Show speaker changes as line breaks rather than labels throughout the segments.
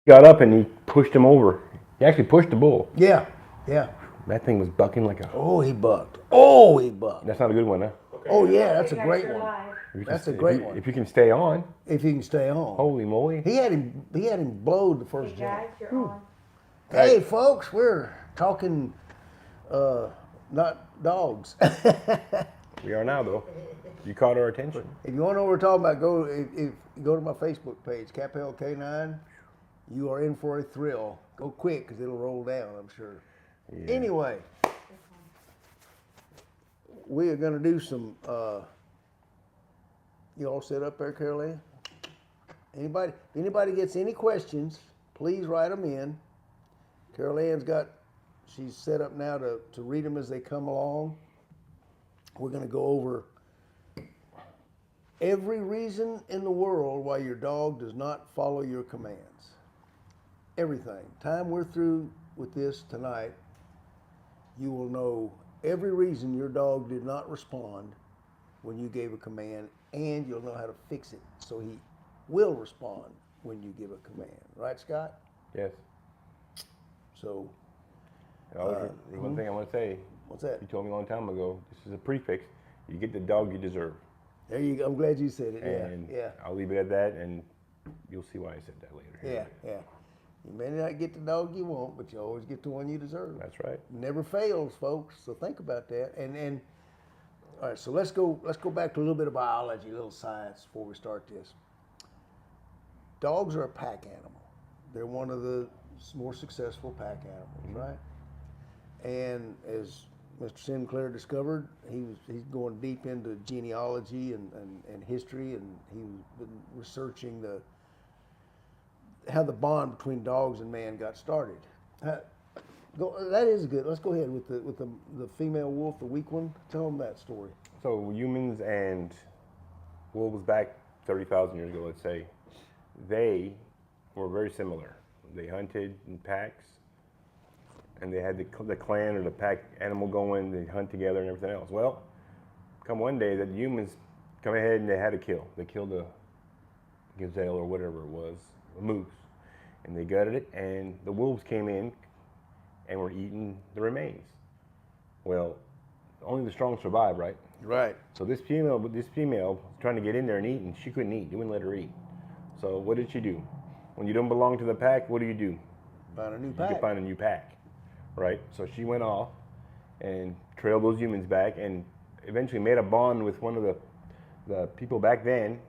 got up and he pushed him over. He actually pushed the bull.
Yeah, yeah.
That thing was bucking like a.
Oh, he bucked. Oh, he bucked.
That's not a good one, huh?
Oh, yeah, that's a great one. That's a great one.
If you can stay on.
If he can stay on.
Holy moly!
He had him blowed the first jump.
Guys, you're on.
Hey, folks, we're talking, not dogs.
We are now though. You caught our attention.
If you want to know what we're talking about, go to my Facebook page, Capel K9. You are in for a thrill. Go quick, because it'll roll down, I'm sure.
Yeah.
Anyway, we are going to do some. You all set up there, Carol Ann? Anybody gets any questions, please write them in. Carol Ann's she's set up now to read them as they come along. We're going to go over every reason in the world why your dog does not follow your commands. Everything. Time we're through with this tonight, you will know every reason your dog did not respond when you gave a command, and you'll know how to fix it so he will respond when you give a command. Right, Scott?
Yes.
So,
One thing I want to say.
What's that?
You told me a long time ago. This is a prefix. You get the dog you deserve.
There you go. I'm glad you said it.
And
Yeah.
I'll leave it at that, and you'll see why I said that later.
Yeah. You may not get the dog you want, but you always get the one you deserve.
That's right.
Never fails, folks. So think about that. And all right, so let's go back to a little bit of biology, a little science before we start this. Dogs are a pack animal. They're one of the more successful pack animals, right? And as Mr. Sinclair discovered, he's going deep into genealogy and history, and he's been researching how the bond between dogs and man got started. That is good. Let's go ahead with the female wolf, the weak one. Tell them that story.
So humans and wolves back 30,000 years ago, let's say, they were very similar. They hunted in packs, and they had the clan or the pack animal going. They hunt together and everything else. Well, come one day that humans come ahead and they had to kill. They killed a gazelle or whatever it was, a moose, and they gutted it. And the wolves came in and were eating the remains. Well, only the strong survive, right?
Right.
So this female was trying to get in there and eat, and she couldn't eat. They wouldn't let her eat. So what did she do? When you don't belong to the pack, what do?
Find a new
You
pack.
can find a new pack, right? So she went off and trailed those humans back, and eventually made a bond with one of the people back then.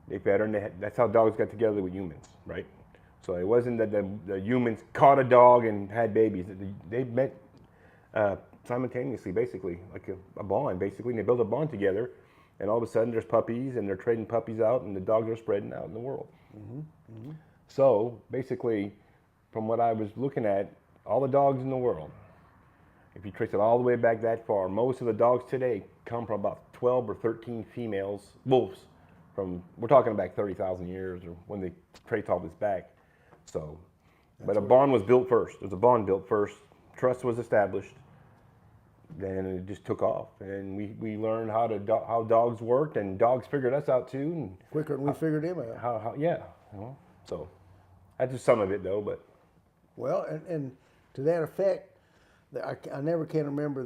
They fed her, and that's how dogs got together with humans, right? So it wasn't that the humans caught a dog and had babies. They met simultaneously, basically, like a bond, basically, and they built a bond together. And all of a sudden, there's puppies, and they're trading puppies out, and the dogs are spreading out in the world. So basically, from what I was looking at, all the dogs in the world, if you trace it all the way back that far, most of the dogs today come from about 12 or 13 females, wolves, we're talking back 30,000 years, or when they trace all this back. So, but a bond was built first. There's a bond built first. Trust was established. Then it just took off, and we learned how dogs worked, and dogs figured us out too. And
Quicker than we figured him out.
how so that's just some of it though. But
Well, and to that effect, I never can remember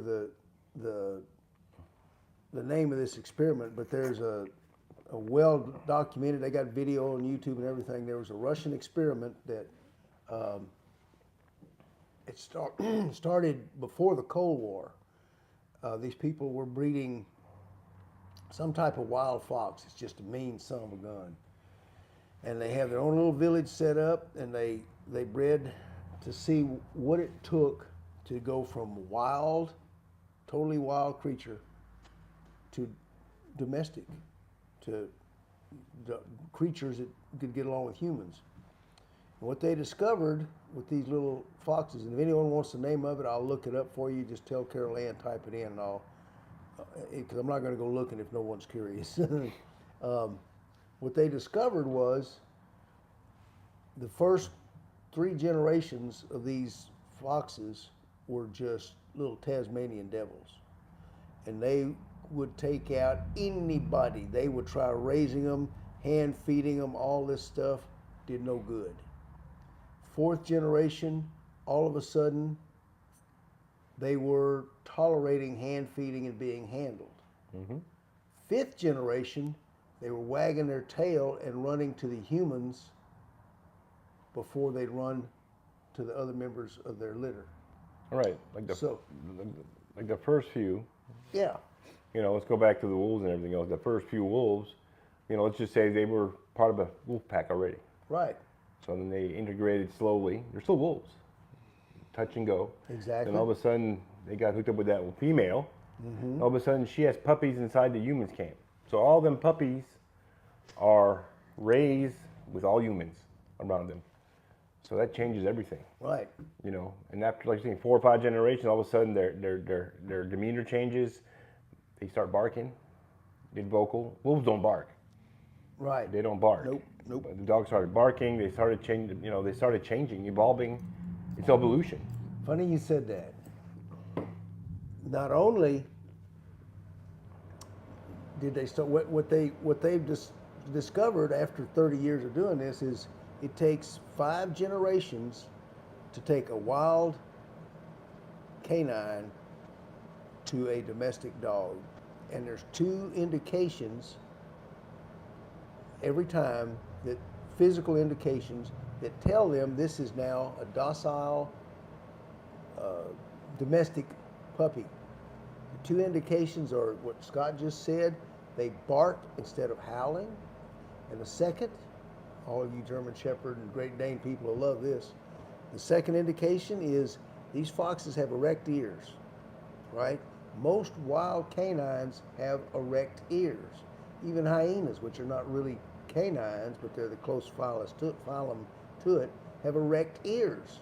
the name of this experiment, but there's a well documented. They got video on YouTube and everything. There was a Russian experiment that it started before the Cold War. These people were breeding some type of wild fox. It's just a mean son of a gun, and they have their own little village set up, and they bred to see what it took to go from totally wild creature to domestic, to creatures that could get along with humans. And what they discovered with these little foxes, and if anyone wants the name of it, I'll look it up for you. Just tell Carol Ann, type it in, and because I'm not going to go looking if no one's curious. What they discovered was the first 3 generations of these foxes were just little Tasmanian devils, and they would take out anybody. They would try raising them, hand feeding them, all this stuff did no good. Fourth generation, all of a sudden, they were tolerating hand feeding and being handled. Fifth generation, they were wagging their tail and running to the humans before they'd run to the other members of their litter.
Right, like the first few.
Yeah.
Let's go back to the wolves and everything else. The first few wolves, let's just say they were part of a wolf pack already.
Right.
So then they integrated slowly. They're still wolves, touch and go.
Exactly.
Then all of a sudden they got hooked up with that female. All of a sudden she has puppies inside the humans camp. So all them puppies are raised with all humans around them. So that changes everything.
Right.
And after, like you're saying, 4 or 5 generations, all of a sudden their demeanor changes. They start barking, get vocal. Wolves don't bark.
Right.
They don't bark.
Nope.
But the dogs started barking. They started changing. They started changing, evolving. It's evolution.
Funny you said that. Not only did they start what they've just discovered after 30 years of doing this is it takes 5 generations to take a wild canine to a domestic dog, and there's 2 indications every time, that physical indications that tell them this is now a docile domestic puppy. The 2 indications are what Scott just said. They bark instead of howling. And the second, all of you German Shepherd and Great Dane people will love this. The second indication is these foxes have erect ears, right? Most wild canines have erect ears. Even hyenas, which are not really canines, but they're the close phylum to it, have erect ears.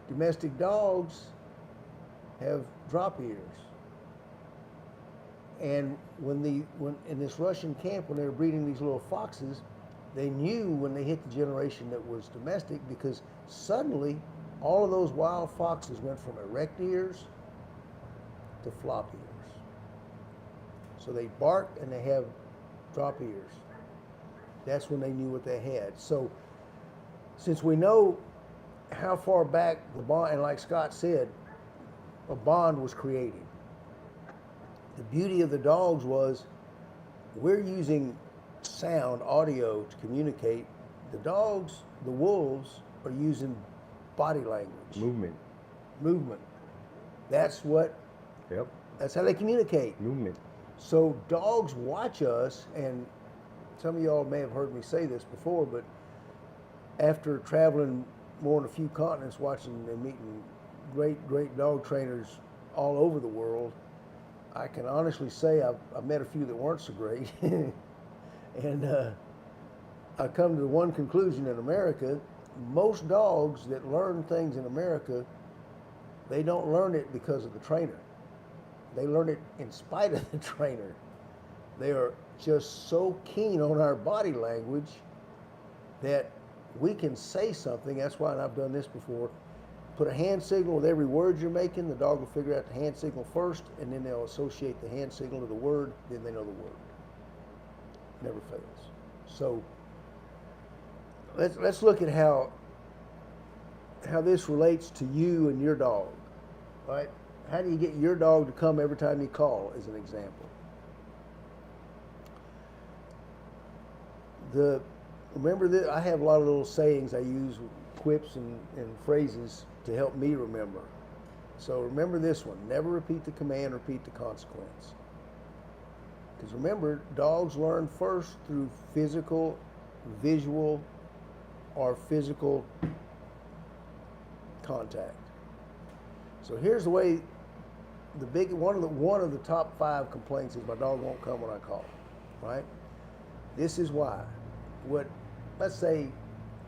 Domestic dogs have drop ears. And when in this Russian camp, when they were breeding these little foxes, they knew when they hit the generation that was domestic, because suddenly all of those wild foxes went from erect ears to flop ears. So they bark and they have drop ears. That's when they knew what they had. So since we know how far back the bond, and like Scott said, a bond was created. The beauty of the dogs was we're using sound, audio to communicate. The dogs, the wolves, are using body language. Movement. That's how they communicate.
Movement.
So dogs watch us, and some of y'all may have heard me say this before, but after traveling more than a few continents, watching and meeting great dog trainers all over the world, I can honestly say I've met a few that weren't so great. And I come to the one conclusion: in America, most dogs that learn things in America, they don't learn it because of the trainer. They learn it in spite of the trainer. They are just so keen on our body language that we can say something. That's why, and I've done this before, put a hand signal with every word you're making. The dog will figure out the hand signal first, and then they'll associate the hand signal to the word, then they know the word. Never fails. So let's look at how this relates to you and your dog. Right? How do you get your dog to come every time you call, as an example? Remember that I have a lot of little sayings I use, quips and phrases to help me remember. So remember this one: never repeat the command, repeat the consequence. Because remember, dogs learn first through physical, visual, or physical contact. So here's the way. One of the top 5 complaints is my dog won't come when I call. Right? This is why. What, let's say,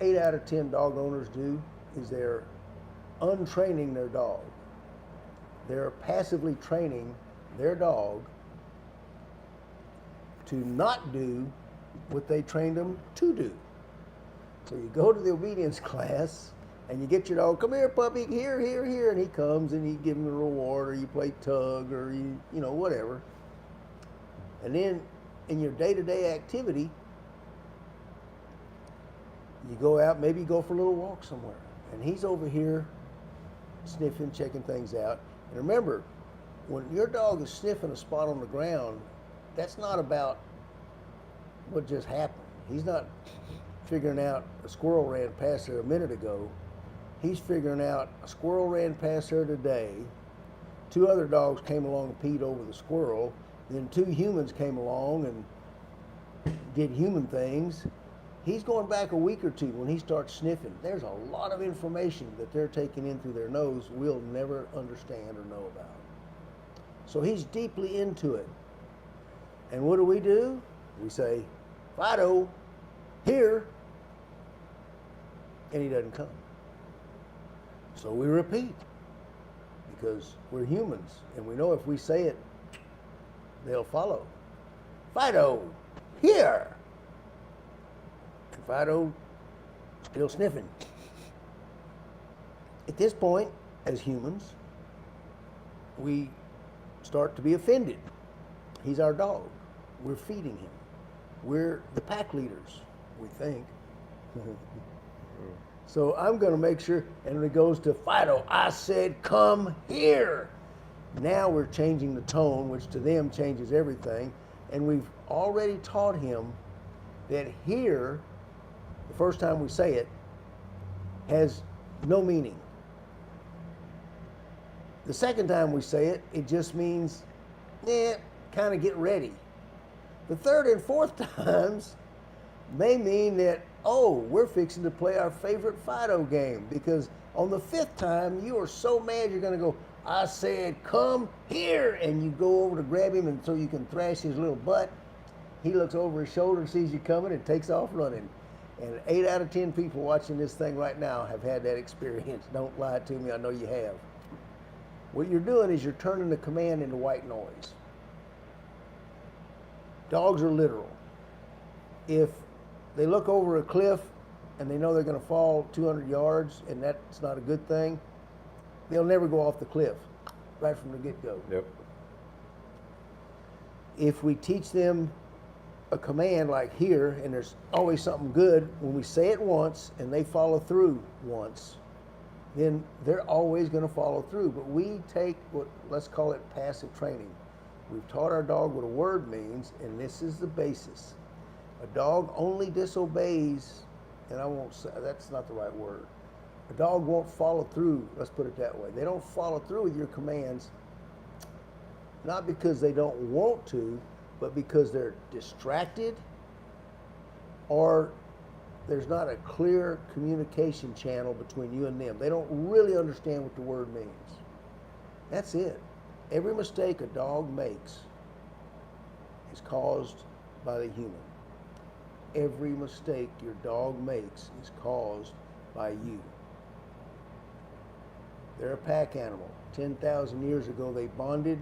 8 out of 10 dog owners do is they're untraining their dog. They're passively training their dog to not do what they trained them to do. So you go to the obedience class and you get your dog, come here, puppy, here, here, here, and he comes and you give him a reward, or you play tug, or you whatever. And then in your day-to-day activity, you go out, maybe you go for a little walk somewhere. And he's over here sniffing, checking things out. And remember, when your dog is sniffing a spot on the ground, that's not about what just happened. He's not figuring out a squirrel ran past there a minute ago. He's figuring out a squirrel ran past there today. 2 other dogs came along and peed over the squirrel. Then 2 humans came along and did human things. He's going back a week or 2 when he starts sniffing. There's a lot of information that they're taking in through their nose we'll never understand or know about. So he's deeply into it. And what do? We say, Fido, here. And he doesn't come. So we repeat, because we're humans, and we know if we say it, they'll follow. Fido, here. And Fido still sniffing. At this point, as humans, we start to be offended. He's our dog. We're feeding him. We're the pack leaders, we think. So I'm going to make sure, and it goes to Fido, I said, come here. Now we're changing the tone, which to them changes everything. And we've already taught him that here, the first time we say it, has no meaning. The second time we say it, it just means, kind of get ready. The third and fourth times may mean that, we're fixing to play our favorite Fido game, because on the 5th time, you are so mad you're going to go, I said, come here, and you go over to grab him and so you can thrash his little butt. He looks over his shoulder and sees you coming and takes off running. And 8 out of 10 people watching this thing right now have had that experience. Don't lie to me, I know you have. What you're doing is you're turning the command into white noise. Dogs are literal. If they look over a cliff and they know they're going to fall 200 yards and that's not a good thing, they'll never go off the cliff right from the get-go.
Yep.
If we teach them a command like here, and there's always something good, when we say it once and they follow through once, then they're always going to follow through. But we take what, let's call it passive training. We've taught our dog what a word means, and this is the basis. A dog only disobeys, and I won't say, that's not the right word. A dog won't follow through, let's put it that way. They don't follow through with your commands, not because they don't want to, but because they're distracted, or there's not a clear communication channel between you and them. They don't really understand what the word means. That's it. Every mistake a dog makes is caused by the human. Every mistake your dog makes is caused by you. They're a pack animal. 10,000 years ago they bonded.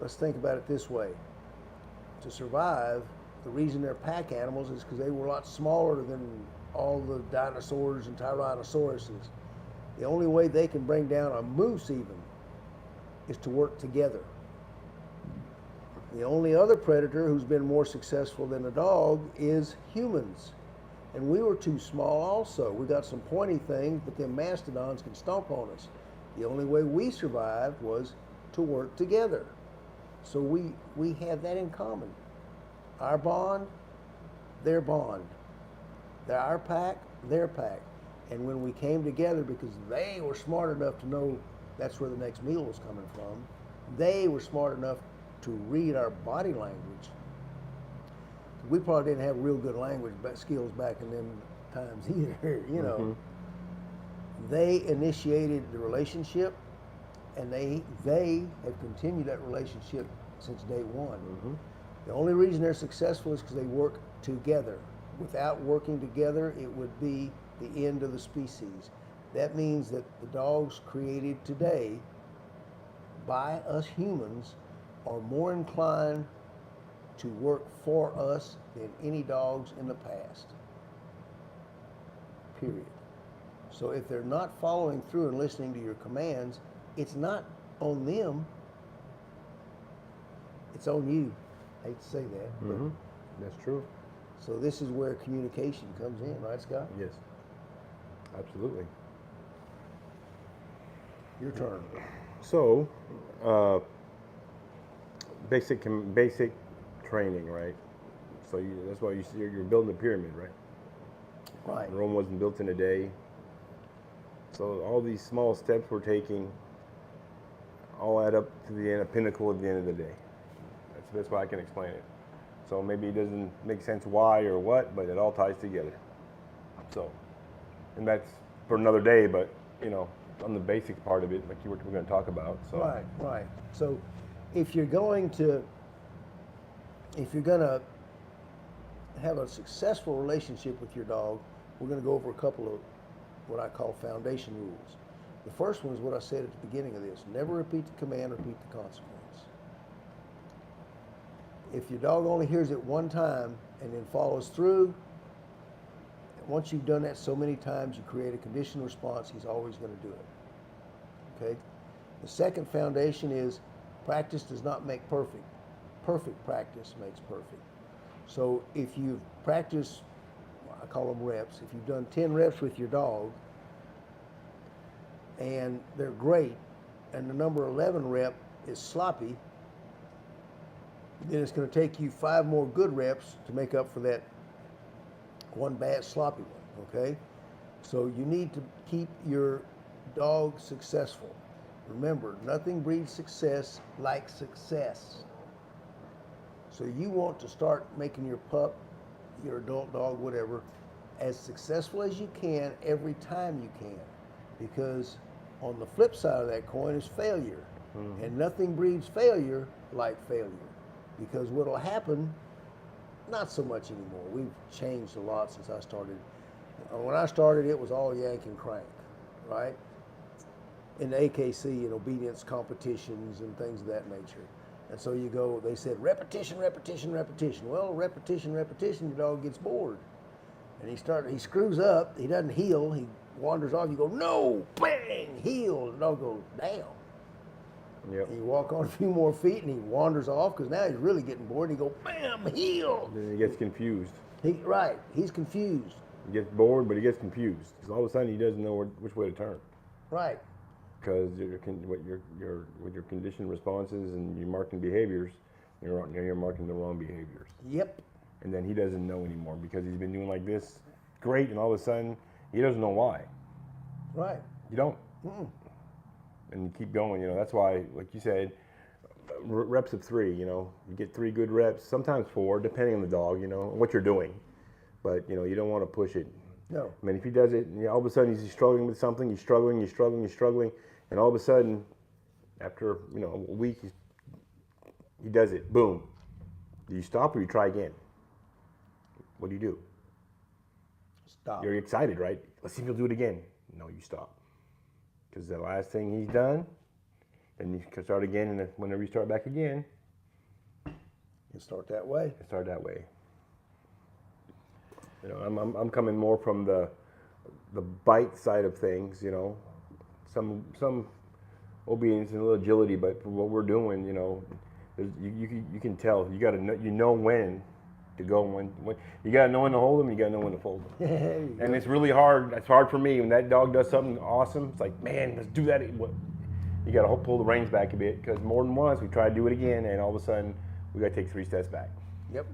Let's think about it this way. To survive, the reason they're pack animals is because they were a lot smaller than all the dinosaurs and tyrannosauruses. The only way they can bring down a moose even is to work together. The only other predator who's been more successful than a dog is humans. And we were too small also. We got some pointy things, but them mastodons can stomp on us. The only way we survived was to work together. So we have that in common. Our bond, their bond. They're our pack, their pack. And when we came together, because they were smart enough to know that's where the next meal was coming from, they were smart enough to read our body language. We probably didn't have real good language skills back in them times either, you know. Mm-hmm. They initiated the relationship, and they have continued that relationship since day one. Mm-hmm. The only reason they're successful is because they work together. Without working together, it would be the end of the species. That means that the dogs created today by us humans are more inclined to work for us than any dogs in the past. Period. So if they're not following through and listening to your commands, it's not on them, it's on you. I hate to say that.
Mm-hmm. That's true.
So this is where communication comes in, right, Scott?
Yes. Absolutely.
Your turn.
So, uh, basic training, right? So that's why you're building a pyramid, right?
Right.
Rome wasn't built in a day. So all these small steps we're taking all add up to the end, a pinnacle at the end of the day. That's the best way I can explain it. So maybe it doesn't make sense why or what, but it all ties together. So, and that's for another day, but on the basic part of it, like we're going to talk about. So.
Right, right. So if you're going to have a successful relationship with your dog, we're going to go over a couple of what I call foundation rules. The first one is what I said at the beginning of this. Never repeat the command, repeat the consequence. If your dog only hears it one time and then follows through, once you've done that so many times, you create a conditioned response, he's always going to do it. Okay? The second foundation is practice does not make perfect. Perfect practice makes perfect. So if you've practiced, I call them reps, if you've done 10 reps with your dog and they're great, and the number 11 rep is sloppy, then it's going to take you 5 more good reps to make up for that one bad sloppy one, okay? So you need to keep your dog successful. Remember, nothing breeds success like success. So you want to start making your pup, your adult dog, whatever, as successful as you can every time you can. Because on the flip side of that coin is failure. Mm-hmm. And nothing breeds failure like failure. Because what will happen, not so much anymore. We've changed a lot since I started. When I started, it was all yank and crank, right? In the AKC and obedience competitions and things of that nature. And so you go, they said repetition, repetition, repetition. Well, repetition, repetition, your dog gets bored. And he screws up, he doesn't heel, he wanders off, you go, no, bang, heel. The dog goes, damn.
Yep.
And you walk on a few more feet and he wanders off because now he's really getting bored. And he go, bam, heel.
Then he gets confused.
He's confused.
He gets bored, but he gets confused because all of a sudden he doesn't know which way to turn.
Right.
Because with your conditioned responses and your marking behaviors, you're marking the wrong behaviors.
Yep.
And then he doesn't know anymore because he's been doing like this, great, and all of a sudden he doesn't know why.
Right.
You don't.
Mm-mm.
And you keep going. That's why, like you said, reps of 3. You get 3 good reps, sometimes 4, depending on the dog. And what you're doing. But you don't want to push it.
No.
I mean, if he does it, all of a sudden he's struggling with something. He's struggling, and all of a sudden, after a week, he does it. Boom. Do you stop or you try again? What do you do?
Stop.
You're excited, right? Let's see if he'll do it again. No, you stop. Because the last thing he's done, then you can start again, and whenever you start back again,
you start that way.
Start that way. I'm coming more from the bite side of things. Some obedience and a little agility, but for what we're doing, you can tell. You got to know when to go, when you got to know when to hold them, you got to know when to fold them. And it's really hard. It's hard for me when that dog does something awesome. It's like, man, let's do that. You got to pull the reins back a bit because more than once we try to do it again, and all of a sudden we got to take 3 steps back.
Yep.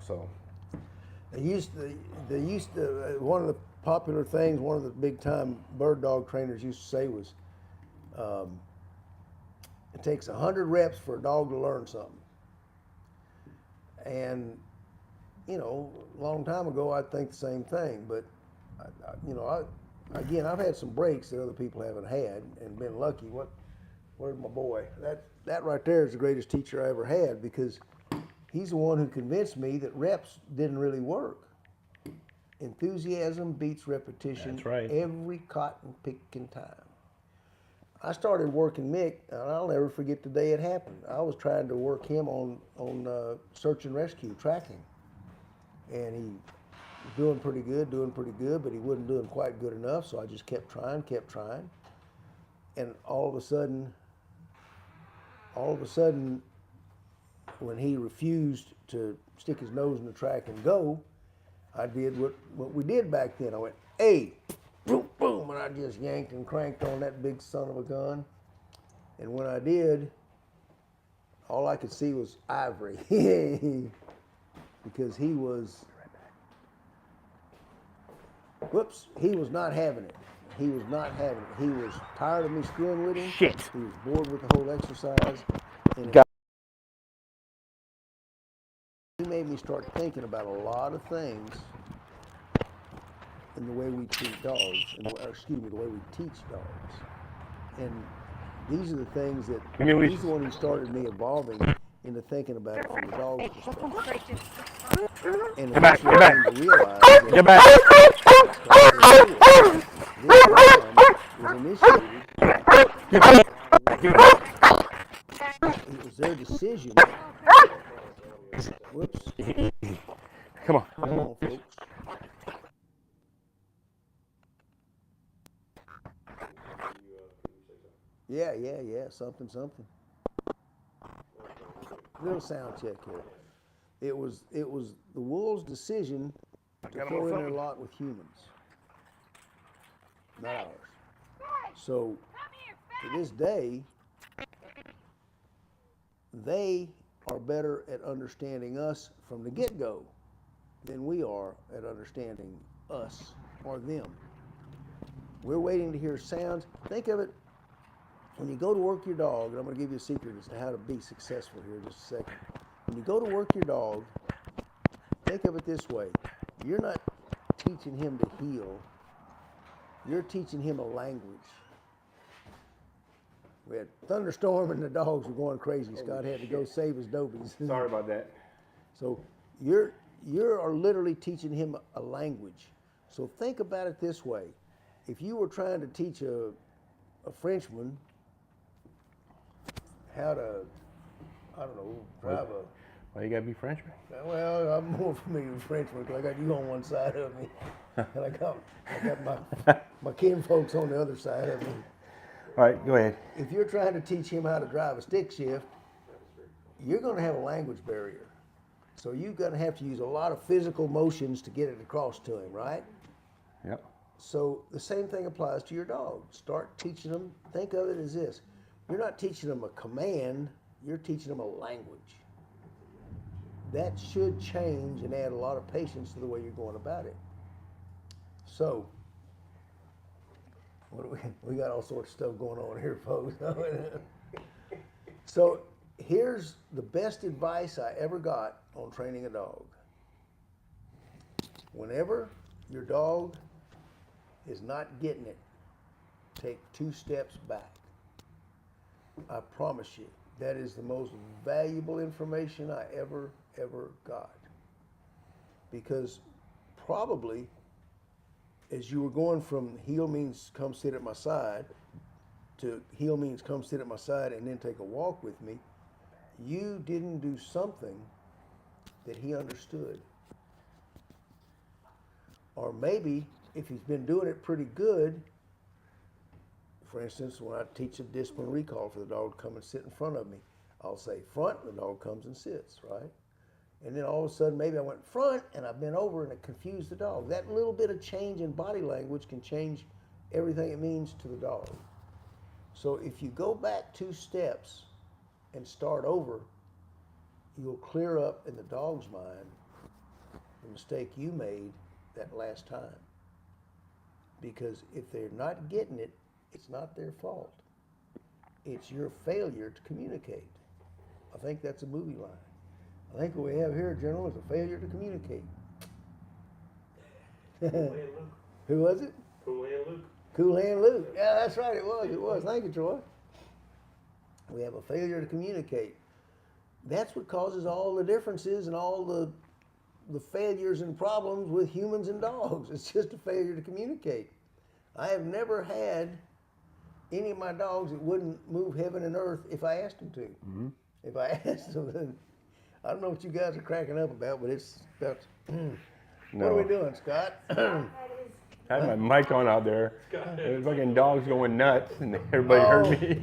So.
They used to one of the popular things, one of the big time bird dog trainers used to say was, it takes 100 reps for a dog to learn something. And a long time ago, I'd think the same thing. But, I've had some breaks that other people haven't had and been lucky. Where's my boy? That right there is the greatest teacher I ever had because he's the one who convinced me that reps didn't really work. Enthusiasm beats repetition.
That's right.
Every cotton picking time. I started working Mick, and I'll never forget the day it happened. I was trying to work him on search and rescue, tracking. And he was doing pretty good, but he wasn't doing quite good enough, so I just kept trying. And all of a sudden, when he refused to stick his nose in the track and go, I did what we did back then. I went, hey, boom, boom, and I just yanked and cranked on that big son of a gun. And when I did, all I could see was Ivory. Because he was, he was not having it. He was not having it. He was tired of me screwing with him.
Shit.
He was bored with the whole exercise. And he made me start thinking about a lot of things in the way we treat dogs, the way we teach dogs. And these are the things that, he's the one who started me evolving into thinking about it from the dog's perspective. And
Get back, get back.
to realize
Get back.
this program was initiated. It was their decision. Whoops.
Come on.
Come on, folks. Yeah, something. Little sound check here. It was the Wolves' decision to throw in their lot with humans, not ours. So to this day, they are better at understanding us from the get-go than we are at understanding us or them. We're waiting to hear sounds. Think of it, when you go to work your dog, and I'm going to give you a secret as to how to be successful here in just a second. When you go to work your dog, think of it this way. You're not teaching him to heel. You're teaching him a language. We had thunderstorm and the dogs were going crazy. Scott had to go save his dobies.
Sorry about that.
So you're literally teaching him a language. So think about it this way. If you were trying to teach a Frenchman how to, I don't know, drive a...
Why you gotta be Frenchman?
Well, I'm more familiar with Frenchman because I got you on one side of me, and I got my kinfolks on the other side of me.
All right, go ahead.
If you're trying to teach him how to drive a stick shift, you're going to have a language barrier. So you're going to have to use a lot of physical motions to get it across to him, right?
Yep.
So the same thing applies to your dog. Start teaching them, think of it as this. You're not teaching them a command, you're teaching them a language. That should change and add a lot of patience to the way you're going about it. So, we got all sorts of stuff going on here, folks. So, here's the best advice I ever got on training a dog. Whenever your dog is not getting it, take 2 steps back. I promise you, that is the most valuable information I ever got. Because probably, as you were going from heel means come sit at my side to heel means come sit at my side and then take a walk with me, you didn't do something that he understood. Or maybe, if he's been doing it pretty good, for instance, when I teach a discipline recall for the dog to come and sit in front of me, I'll say front, and the dog comes and sits, right? And then all of a sudden, maybe I went front, and I bent over, and it confused the dog. That little bit of change in body language can change everything it means to the dog. So if you go back 2 steps and start over, you'll clear up in the dog's mind the mistake you made that last time. Because if they're not getting it, it's not their fault. It's your failure to communicate. I think that's a movie line. I think what we have here, General, is a failure to communicate. Who was it?
Cool Hand Luke.
Cool Hand Luke. Yeah, that's right. It was. Thank you, Troy. We have a failure to communicate. That's what causes all the differences and all the failures and problems with humans and dogs. It's just a failure to communicate. I have never had any of my dogs that wouldn't move heaven and earth if I asked them to. Mm-hmm. If I asked them, then I don't know what you guys are cracking up about, but it's about. What are we doing, Scott?
I had my mic on out there. There's fucking dogs going nuts, and everybody heard me.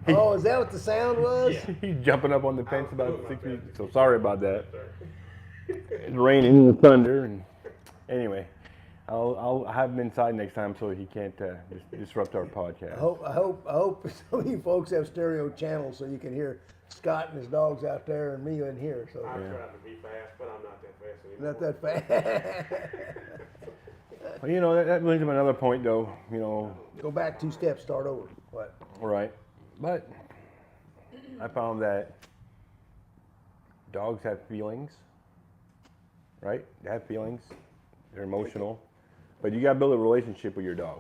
Oh, is that what the sound was?
He's jumping up on the fence about 6 feet. So sorry about that. It's raining and thunder, and anyway, I'll have him inside next time so he can't disrupt our podcast.
I hope some of you folks have stereo channels so you can hear Scott and his dogs out there and me in here. So
I tried to be fast, but I'm not that fast anymore.
not that fast.
Well, you know, that brings up another point, though. You know,
Go back 2 steps, start over. What?
right? But I found that dogs have feelings, right? They have feelings. They're emotional, but you got to build a relationship with your dog.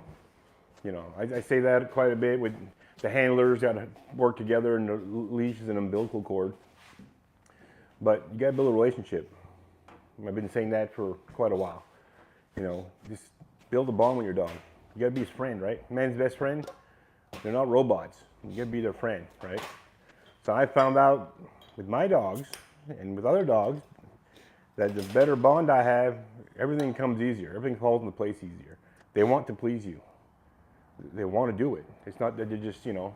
You know, I say that quite a bit with the handlers. Got to work together, and the leash is an umbilical cord. But you got to build a relationship. I've been saying that for quite a while. You know, just build a bond with your dog. You got to be his friend, right? Man's best friend. They're not robots. You got to be their friend, right? So I found out with my dogs and with other dogs that the better bond I have, everything comes easier. Everything falls into place easier. They want to please you. They want to do it. It's not that they just, you know,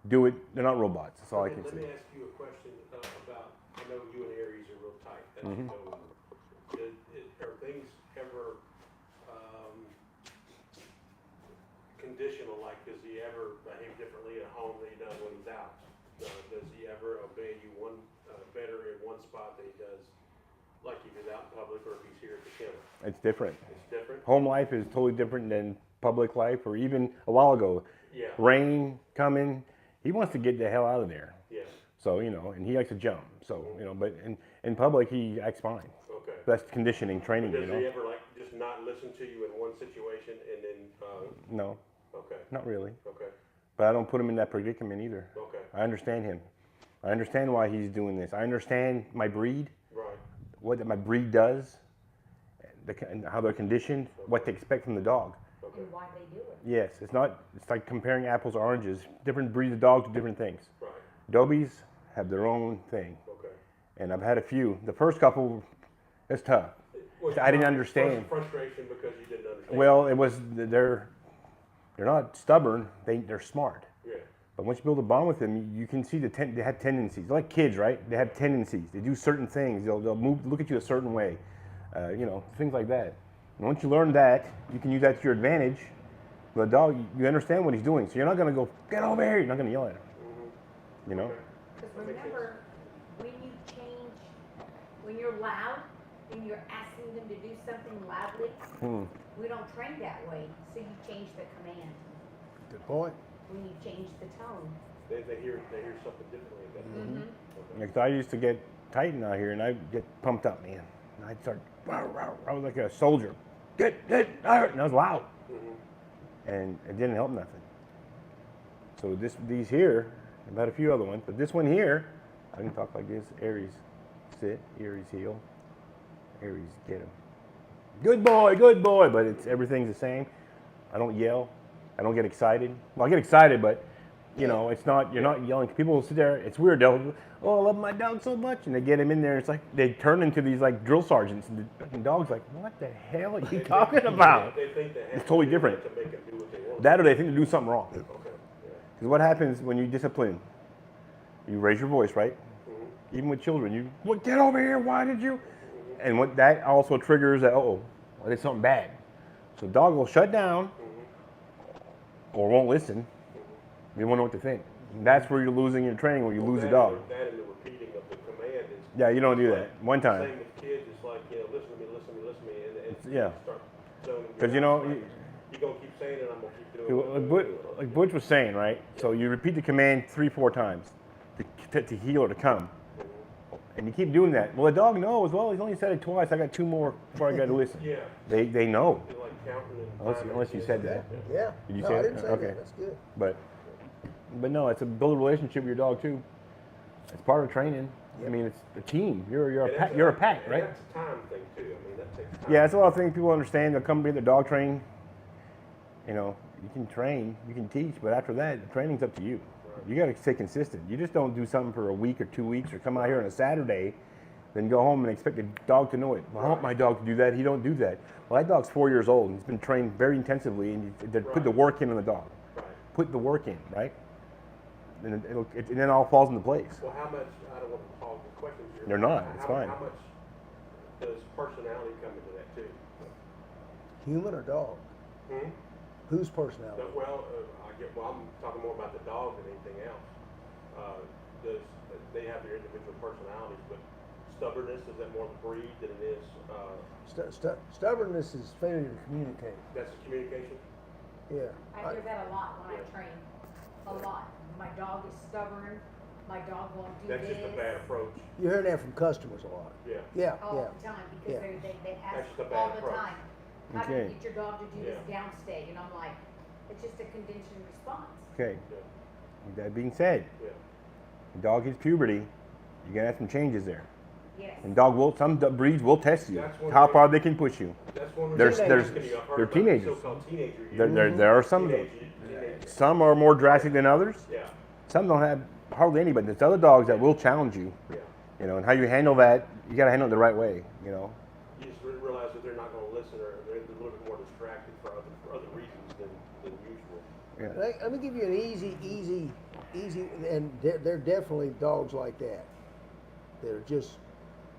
do it. They're not robots. That's all I can
Let me
say.
ask you a question about, I know you and Aries are real tight. As
Mm-hmm.
you know. Are things ever conditional? Like, does he ever behave differently at home than he does when he's out? Does he ever obey you better in one spot than he does, like if he's out in public or if he's here at the kennel?
It's different.
It's different?
Home life is totally different than public life, or even a while ago.
Yeah.
Rain coming, he wants to get the hell out of there.
Yeah.
So, you know, and he likes to jump. So, you know, but in public, he acts fine.
Okay.
That's conditioning, training,
Does
you know.
he ever like just not listen to you in one situation and then?
No,
Okay.
not really.
Okay.
But I don't put him in that predicament either.
Okay.
I understand him. I understand why he's doing this. I understand my breed,
Right.
what my breed does, and how they're conditioned, what they expect from the dog.
Okay.
And why they do it.
Yes, it's like comparing apples to oranges. Different breeds of dogs do different things.
Right.
Dobies have their own thing.
Okay.
And I've had a few. The first couple, it's tough.
Was
I didn't
your
understand.
frustration because you didn't understand.
Well, it was they're not stubborn. They're smart.
Yeah.
But once you build a bond with them, you can see they have tendencies. They're like kids, right? They have tendencies. They do certain things. They'll move, look at you a certain way, you know, things like that. And once you learn that, you can use that to your advantage. The dog, you understand what he's doing, so you're not gonna go get over here. You're not gonna yell at him. You know.
Because remember, when you're loud, and you're asking them to do something loudly, we don't train that way. So you change the command
Good point.
when you change the tone.
They hear something differently.
Mm-hmm.
Because I used to get Titan out here, and I get pumped up, man. And I'd start, I was like a soldier. Get, and I was loud. And it didn't help nothing. So these here, I've had a few other ones, but this one here, I can talk like this. Aries, sit. Aries, heel. Aries, get him. Good boy. But everything's the same. I don't yell. I don't get excited. Well, I get excited, but you know, it's not. You're not yelling. People will sit there. It's weird. They'll, I love my dog so much, and they get him in there. It's like they turn into these like drill sergeants, and the fucking dog's like, "What the hell are you talking about?"
They think they have
It's totally
to do
different.
that to make them do what they want.
That or they think they do something wrong.
Okay. Yeah.
Because what happens when you discipline? You raise your voice, right? Even with children, get over here. Why did you? And what that also triggers that. Oh, I did something bad. So the dog will shut down or won't listen. You won't know what to think. And that's where you're losing your training, where you lose the dog.
That and the repeating of the command is.
Yeah, you don't do that. One time.
Same with kids. It's like, listen to me, and
Yeah.
you start zoning.
Because you know,
you're gonna keep saying it. I'm gonna keep doing it.
like Butch was saying, right? So you repeat the command 3-4 times to heal or to come. And you keep doing that. Well, the dog knows. Well, he's only said it twice. I got 2 more before I got to listen.
Yeah.
They know.
It's like counting and
Unless you said that.
Yeah.
Did you
no,
say
I
it?
didn't say
Okay.
that. That's good.
But no, it's a build a relationship with your dog too. It's part of training. I mean, it's a team. You're a pack. You're a pack,
and
right?
That's a time thing too. I mean, that takes time.
Yeah, it's a lot of things people understand. They'll come be the dog train. You know, you can train, you can teach, but after that, the training's up to you. You got to stay consistent. You just don't do something for a week or 2 weeks, or come out here on a Saturday, then go home and expect the dog to know it. Well, I want my dog to do that. He don't do that. Well, that dog's 4 years old and he's been trained very intensively, and they put the work in on the dog.
Right.
Put the work in, right? And and then it all falls into place.
Well, how much? I don't want to hog the questions here.
They're not. It's fine.
How much does personality come into that too?
Human or dog?
Hmm?
Whose personality?
Well, I'm talking more about the dog than anything else. Does they have their individual personalities, but stubbornness, is that more the breed than it is?
Stubbornness is failure to communicate.
That's the communication.
Yeah.
I hear that a lot when I
Yeah.
train, a lot. My dog is stubborn, my dog won't do
That's
this.
just a bad approach.
You hear that from customers a lot.
Yeah.
Yeah,
All
yeah.
the time,
Yeah.
because they
That's
ask
just a bad
all the
approach.
time, how do
Okay.
you get your dog to do this
Yeah.
downstate? And I'm like, it's just a conditioned response.
Okay.
Yeah.
With that being said,
Yeah.
the dog hits puberty, you're gonna have some changes there.
Yes.
And some breeds will test you.
That's one
How
way-
far they can push you.
That's one
There's-
reason
there's-
I've heard
they're
about
teenagers.
the so-called teenager
There,
years.
there are some of them.
Teenage-
Some are more drastic than others.
Yeah.
Some don't have hardly any, but there's other dogs that will challenge you.
Yeah.
You know, and how you handle that, you gotta handle it the right way. You know.
You just realize that they're not going to listen, or they're a little bit more distracted for other reasons than usual.
Yeah.
Let me give you an easy, and they're definitely dogs like that. They're just,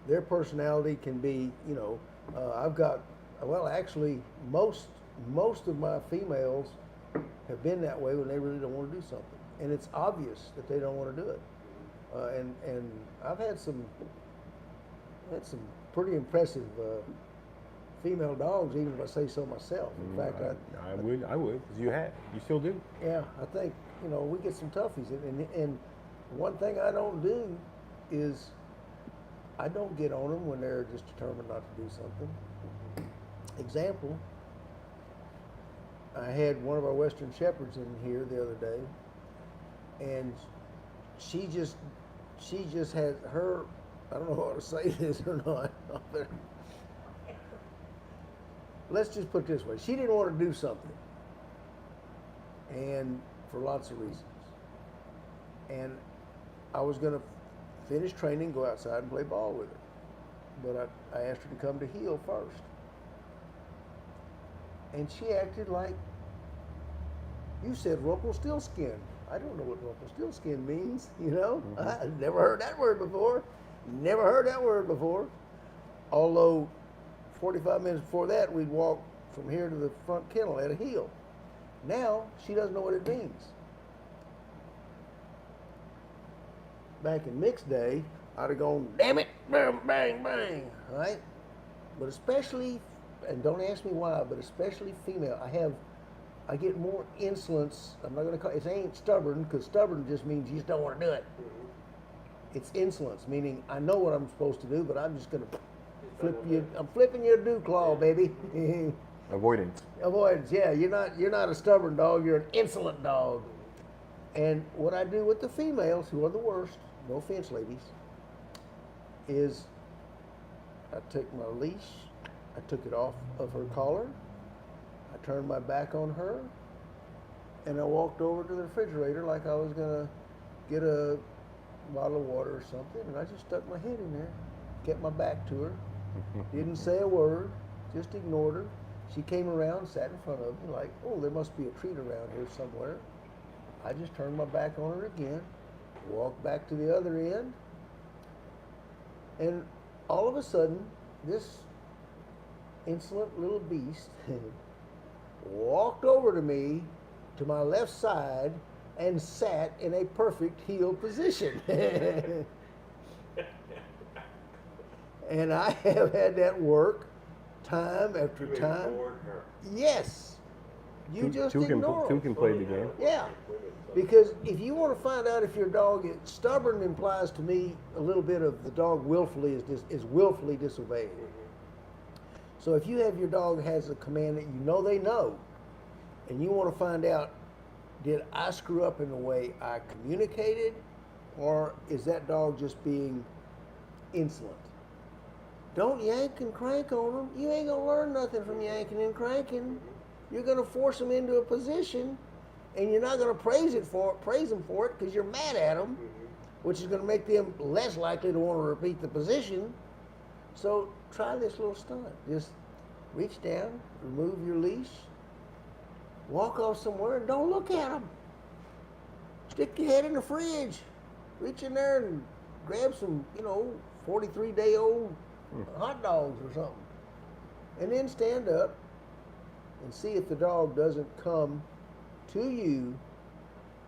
their personality can be, you know, I've got, well, actually, most of my females have been that way when they really don't want to do something, and it's obvious that they don't want to do it. And I've had some pretty impressive female dogs, even if I say so myself. In fact,
I would, 'cause you still do.
yeah, I think, you know, we get some toughies, and one thing I don't do is I don't get on them when they're just determined not to do something. Example, I had one of our Western Shepherds in here the other day, and she just had her, I don't know how to say this or not. Let's just put it this way. She didn't want to do something, and for lots of reasons. And I was going to finish training, go outside and play ball with her. But I asked her to come to heel first. And she acted like, you said Rumpelstiltskin. I don't know what Rumpelstiltskin means, you know? I've never heard that word before. Never heard that word before. Although 45 minutes before that, we'd walk from here to the front kennel at a heel. Now, she doesn't know what it means. Back in mixed day, I'd have gone, damn it, bang, bang, bang, right? But especially, and don't ask me why, but especially female, I get more insolence. I'm not going to call it ain't stubborn, because stubborn just means you just don't want to do it. It's insolence, meaning I know what I'm supposed to do, but I'm just going to I'm flipping you a dew claw, baby.
Avoidance.
Avoidance, yeah. You're not a stubborn dog. You're an insolent dog. And what I do with the females, who are the worst, no offense, ladies, is I took my leash, I took it off of her collar, I turned my back on her, and I walked over to the refrigerator like I was gonna get a bottle of water or something, and I just stuck my head in there, kept my back to her, didn't say a word, just ignored her. She came around, sat in front of me like, oh, there must be a treat around here somewhere. I just turned my back on her again, walked back to the other end, and all of a sudden, this insolent little beast walked over to me, to my left side, and sat in a perfect heel position. And I have had that work time after
You
time.
ignored her.
Yes. You just ignore
Two
them.
can play the game.
Yeah. Because if you want to find out if your dog is stubborn, implies to me a little bit of the dog willfully is willfully disobeying. So if you have your dog has a command that you know they know, and you want to find out, did I screw up in the way I communicated, or is that dog just being insolent? Don't yank and crank on them. You ain't gonna learn nothing from yanking and cranking. You're gonna force them into a position, and you're not gonna praise them for it because you're mad at them, which is gonna make them less likely to want to repeat the position. So try this little stunt. Just reach down, remove your leash, walk off somewhere, and don't look at them. Stick your head in the fridge. Reach in there and grab some, 43-day-old hot dogs or something. And then stand up and see if the dog doesn't come to you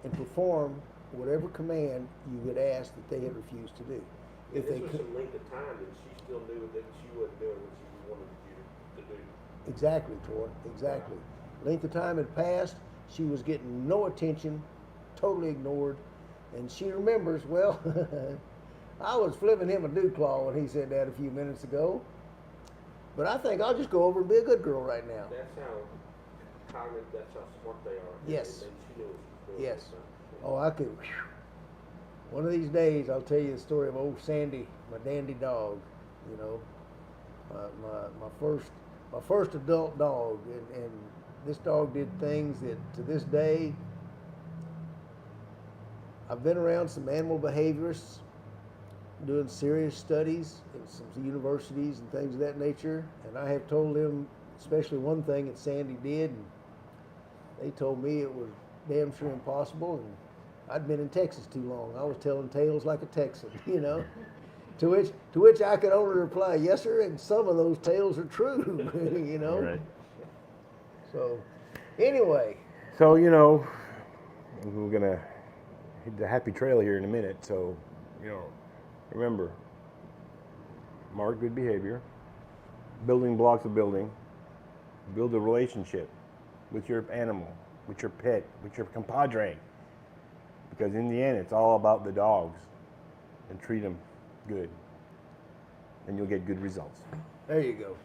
and perform whatever command you had asked that they had refused to do. If
This
they
was
could,
some length of time, and she still knew that she wasn't doing what she wanted you to do.
exactly, Troy, exactly. Length of time had passed. She was getting no attention, totally ignored, and she remembers. Well, I was flipping him a dew claw when he said that a few minutes ago. But I think I'll just go over and be a good girl right now.
That's how cognitive, that's how smart they are.
Yes.
And she knew what she was doing.
Yes.
So,
Oh, I could. One of these days, I'll tell you the story of old Sandy, my dandy dog. You know, my first adult dog, and this dog did things that to this day. I've been around some animal behaviorists doing serious studies in some universities and things of that nature, and I have told them, especially one thing that Sandy did, and they told me it was damn sure impossible, and I'd been in Texas too long. I was telling tales like a Texan, you know. To which I could only reply, yes, sir, and some of those tales are true, you know.
Right.
So, anyway,
So, you know, we're going to hit the happy trail here in a minute. So, you know, remember, mark good behavior, building blocks of building, build a relationship with your animal, with your pet, with your compadre. Because in the end, it's all about the dogs, and treat them good, and you'll get good results.
there you go.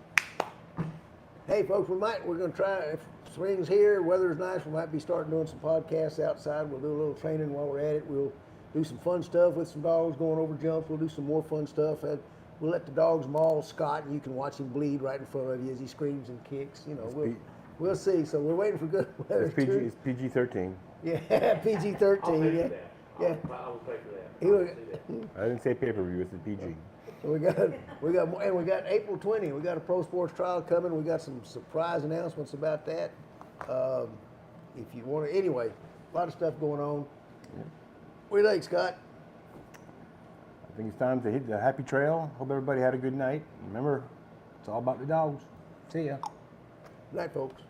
Hey, folks, we're going to try, if spring's here, weather's nice, we might be starting doing some podcasts outside. We'll do a little training while we're at it. We'll do some fun stuff with some dogs going over jumps. We'll do some more fun stuff. We'll let the dogs maul Scott, and you can watch him bleed right in front of you as he screams and kicks. You know, we'll see. So we're waiting for good weather.
It's PG-13.
Yeah, PG-13.
I'll pay
Yeah,
for that.
yeah.
I will pay for that.
He
I'll
was-
see that.
I didn't say pay-per-view, it's a PG.
So we got more, and we got April 20. We got a pro sports trial coming. We got some surprise announcements about that. If you want to, anyway, a lot of stuff going on. What do you think, Scott?
I think it's time to hit the happy trail. Hope everybody had a good night. Remember, it's all about the dogs. See ya.
Good night, folks.